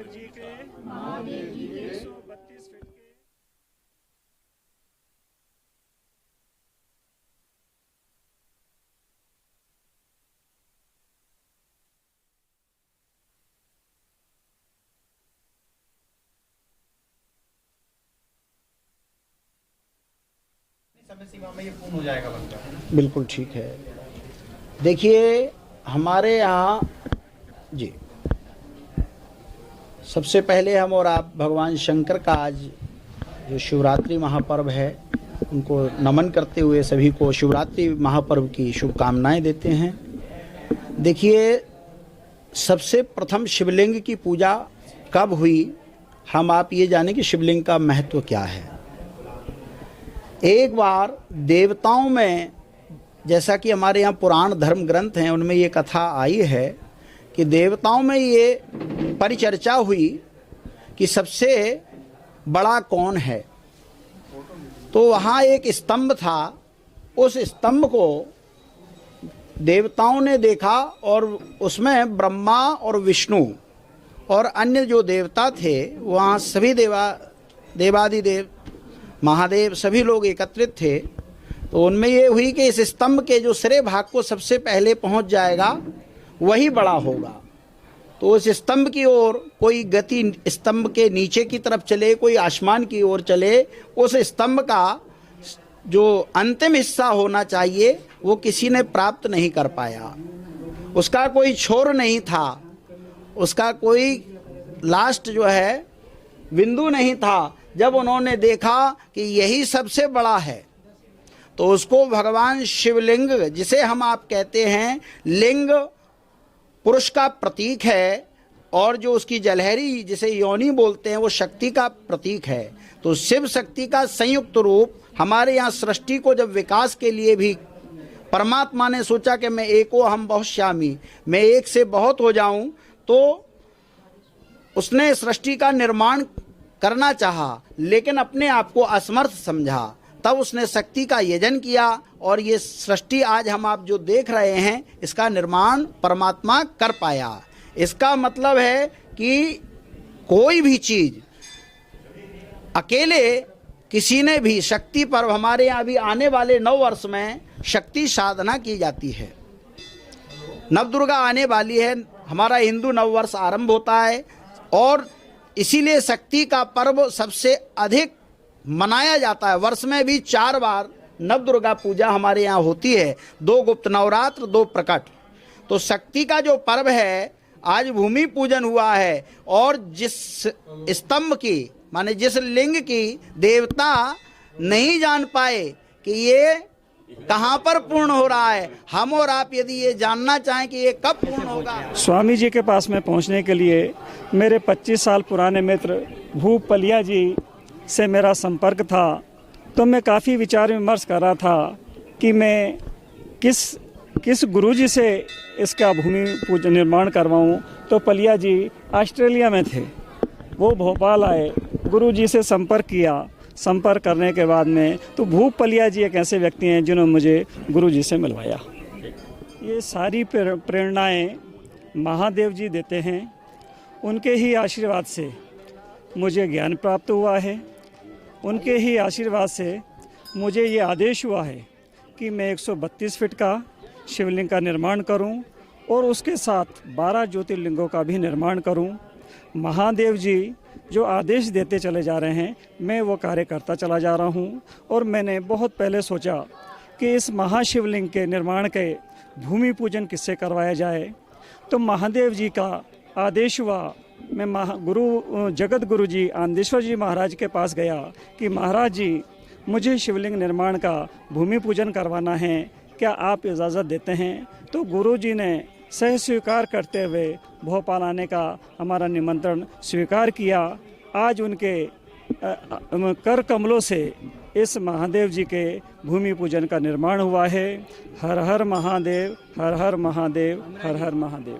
जी के 132 फीट के समय सीमा में ये पूर्ण हो जाएगा बनकर। बिल्कुल ठीक है। देखिए हमारे यहाँ जी, सबसे पहले हम और आप भगवान शंकर का आज जो शिवरात्रि महापर्व है उनको नमन करते हुए सभी को शिवरात्रि महापर्व की शुभकामनाएं देते हैं। देखिए सबसे प्रथम शिवलिंग की पूजा कब हुई, हम आप ये जानें कि शिवलिंग का महत्व क्या है। एक बार देवताओं में, जैसा कि हमारे यहाँ पुराण धर्म ग्रंथ हैं उनमें ये कथा आई है कि देवताओं में ये परिचर्चा हुई कि सबसे बड़ा कौन है। तो वहाँ एक स्तंभ था, उस स्तंभ को देवताओं ने देखा और उसमें ब्रह्मा और विष्णु और अन्य जो देवता थे वहाँ सभी देवादिदेव महादेव सभी लोग एकत्रित थे। तो उनमें ये हुई कि इस स्तंभ के जो सिरे भाग को सबसे पहले पहुंच जाएगा वही बड़ा होगा। तो उस स्तंभ की ओर कोई गति स्तंभ के नीचे की तरफ चले, कोई आसमान की ओर चले, उस स्तंभ का जो अंतिम हिस्सा होना चाहिए वो किसी ने प्राप्त नहीं कर पाया। उसका कोई छोर नहीं था, उसका कोई लास्ट जो है बिंदु नहीं था। जब उन्होंने देखा कि यही सबसे बड़ा है तो उसको भगवान शिवलिंग, जिसे हम आप कहते हैं लिंग पुरुष का प्रतीक है, और जो उसकी जलहरी जिसे योनि बोलते हैं वो शक्ति का प्रतीक है। तो शिव शक्ति का संयुक्त रूप हमारे यहाँ सृष्टि को जब विकास के लिए भी परमात्मा ने सोचा कि मैं एको हम बहुश्यामी, मैं एक से बहुत हो जाऊं, तो उसने सृष्टि का निर्माण करना चाहा लेकिन अपने आप को असमर्थ समझा। तब उसने शक्ति का यजन किया और ये सृष्टि आज हम आप जो देख रहे हैं इसका निर्माण परमात्मा कर पाया। इसका मतलब है कि कोई भी चीज अकेले किसी ने भी, शक्ति पर्व हमारे यहाँ अभी आने वाले 9 वर्ष में शक्ति साधना की जाती है। नवदुर्गा आने वाली है, हमारा हिंदू नववर्ष आरंभ होता है और इसीलिए शक्ति का पर्व सबसे अधिक मनाया जाता है। वर्ष में भी 4 बार नवदुर्गा पूजा हमारे यहाँ होती है, 2 गुप्त नवरात्र, 2 प्रकट। तो शक्ति का जो पर्व है आज भूमि पूजन हुआ है और जिस स्तंभ की माने जिस लिंग की देवता नहीं जान पाए कि ये कहाँ पर पूर्ण हो रहा है, हम और आप यदि ये जानना चाहें कि ये कब पूर्ण होगा। स्वामी जी के पास में पहुंचने के लिए मेरे 25 साल पुराने मित्र भूप पलिया जी से मेरा संपर्क था। तो मैं काफ़ी विचार विमर्श कर रहा था कि मैं किस गुरुजी से इसका भूमि पूजन निर्माण करवाऊं। तो पलिया जी ऑस्ट्रेलिया में थे, वो भोपाल आए, गुरुजी से संपर्क किया। संपर्क करने के बाद में तो भूप पलिया जी एक ऐसे व्यक्ति हैं जिन्होंने मुझे गुरुजी से मिलवाया। ये सारी प्रेरणाएं महादेव जी देते हैं, उनके ही आशीर्वाद से मुझे ज्ञान प्राप्त हुआ है। उनके ही आशीर्वाद से मुझे ये आदेश हुआ है कि मैं 132 फीट का शिवलिंग का निर्माण करूं और उसके साथ 12 ज्योतिर्लिंगों का भी निर्माण करूं। महादेव जी जो आदेश देते चले जा रहे हैं मैं वो कार्य करता चला जा रहा हूं। और मैंने बहुत पहले सोचा कि इस महाशिवलिंग के निर्माण के भूमि पूजन किससे करवाया जाए। तो महादेव जी का आदेश हुआ, मैं जगत गुरु जी आनंदेश्वर जी महाराज के पास गया कि महाराज जी मुझे शिवलिंग निर्माण का भूमि पूजन करवाना है, क्या आप इजाज़त देते हैं। तो गुरु जी ने सह स्वीकार करते हुए भोपाल आने का हमारा निमंत्रण स्वीकार किया। आज उनके कर कमलों से इस महादेव जी के भूमि पूजन का निर्माण हुआ है। हर हर महादेव, हर हर महादेव, हर हर महादेव।